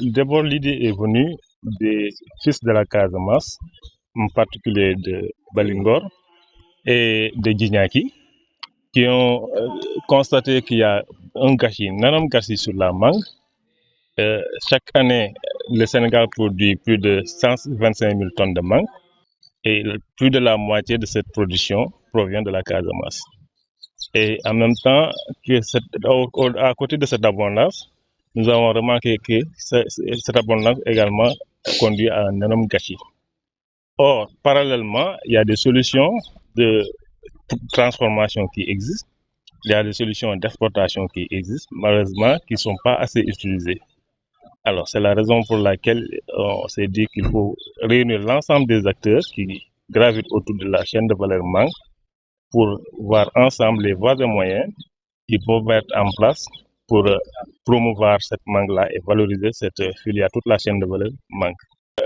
D'abord, l'idée est venue des fils de la Casamance, en particulier de Balingor et de Djignaki, qui ont constaté qu'il y a un gâchis sur la mangue. Chaque année, le Sénégal produit plus de 125 000 tonnes de mangue et plus de la moitié de cette production provient de la Casamance. Et en même temps, à côté de cette abondance, nous avons remarqué que cette abondance également conduit à un énorme gâchis. Or, parallèlement, il y a des solutions de transformation qui existent, il y a des solutions d'exportation qui existent, malheureusement, qui ne sont pas assez utilisées. Alors, c'est la raison pour laquelle on s'est dit qu'il faut réunir l'ensemble des acteurs qui gravitent autour de la chaîne de valeur mangue pour voir ensemble les voies et moyens qui peuvent mettre en place pour promouvoir cette mangue-là et valoriser cette filière, toute la chaîne de valeur mangue.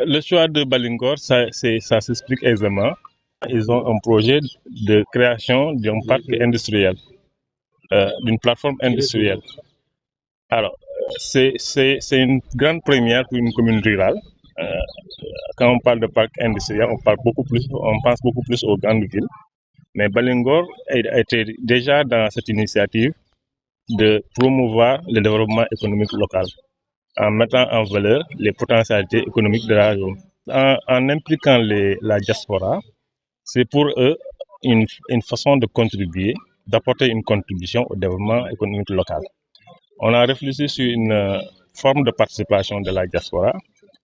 Le choix de Balingor, ça s'explique aisément. Ils ont un projet de création d'un parc industriel, d'une plateforme industrielle. Alors, c'est une grande première pour une commune rurale. Quand on parle de parc industriel, on pense beaucoup plus aux grandes villes. Mais Balingor était déjà dans cette initiative de promouvoir le développement économique local en mettant en valeur les potentialités économiques de la région. En impliquant la diaspora, c'est pour eux une façon de contribuer, d'apporter une contribution au développement économique local. On a réfléchi sur une forme de participation de la diaspora.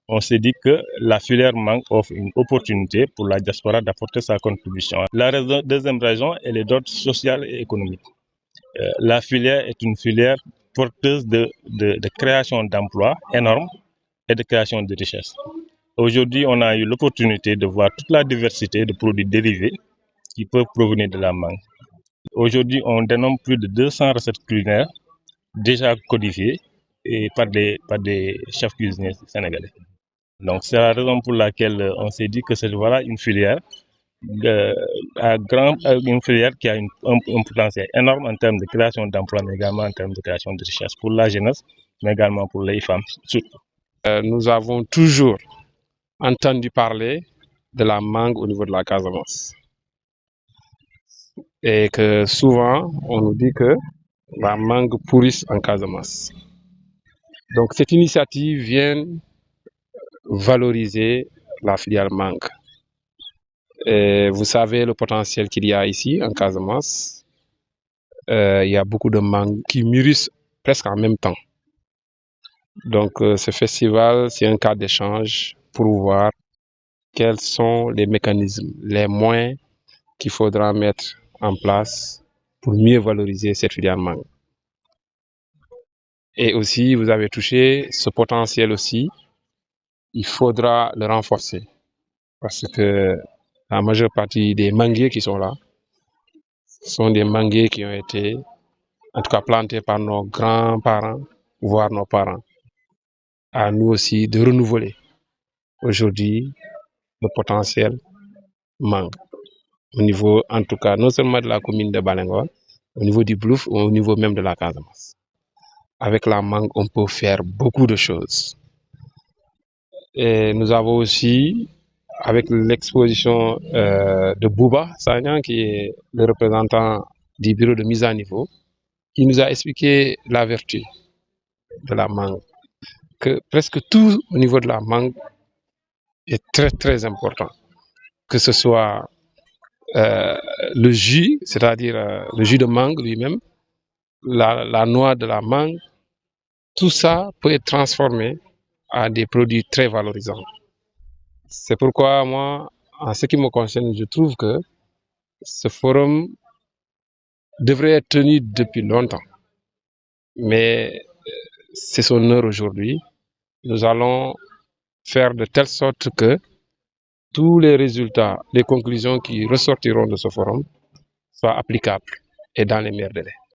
On s'est dit que la filière mangue offre une opportunité pour la diaspora d'apporter sa contribution. La deuxième raison, elle est d'ordre social et économique. La filière est une filière porteuse de création d'emplois énormes et de création de richesses. Aujourd'hui, on a eu l'opportunité de voir toute la diversité de produits dérivés qui peuvent provenir de la mangue. Aujourd'hui, on dénomme plus de 200 recettes culinaires déjà codifiées et par des chefs cuisiniers sénégalais. Donc, c'est la raison pour laquelle on s'est dit que c'est une filière une filière qui a un potentiel énorme en termes de création d'emplois, mais également en termes de création de richesses pour la jeunesse, mais également pour les femmes surtout. Nous avons toujours entendu parler de la mangue au niveau de la Casamance. Et que souvent, on nous dit que la mangue pourrisse en Casamance. Donc cette initiative vient valoriser la filière mangue. Et vous savez le potentiel qu'il y a ici en Casamance. Il y a beaucoup de mangues qui mûrissent presque en même temps. Donc ce festival, c'est un cas d'échange pour voir quels sont les mécanismes, les moyens qu'il faudra mettre en place pour mieux valoriser cette filière mangue. Et aussi, vous avez touché ce potentiel aussi, il faudra le renforcer parce que la majeure partie des manguiers qui sont là sont des manguiers qui ont été, en tout cas, plantés par nos grands-parents, voire nos parents. À nous aussi de renouveler aujourd'hui le potentiel mangue au niveau, en tout cas, non seulement de la commune de Balingor, au niveau du Blouf, au niveau même de la Casamance. Avec la mangue, on peut faire beaucoup de choses. Et nous avons aussi, avec l'exposition de Bouba Sagnan, qui est le représentant du bureau de mise à niveau, qui nous a expliqué la vertu de la mangue. Que presque tout au niveau de la mangue est très très important. Que ce soit le jus, c'est-à-dire le jus de mangue lui-même, la noix de la mangue, tout ça peut être transformé en des produits très valorisants. C'est pourquoi moi, en ce qui me concerne, je trouve que ce forum devrait être tenu depuis longtemps. Mais c'est son heure aujourd'hui. Nous allons faire de telle sorte que tous les résultats, les conclusions qui ressortiront de ce forum soient applicables et dans les meilleurs délais.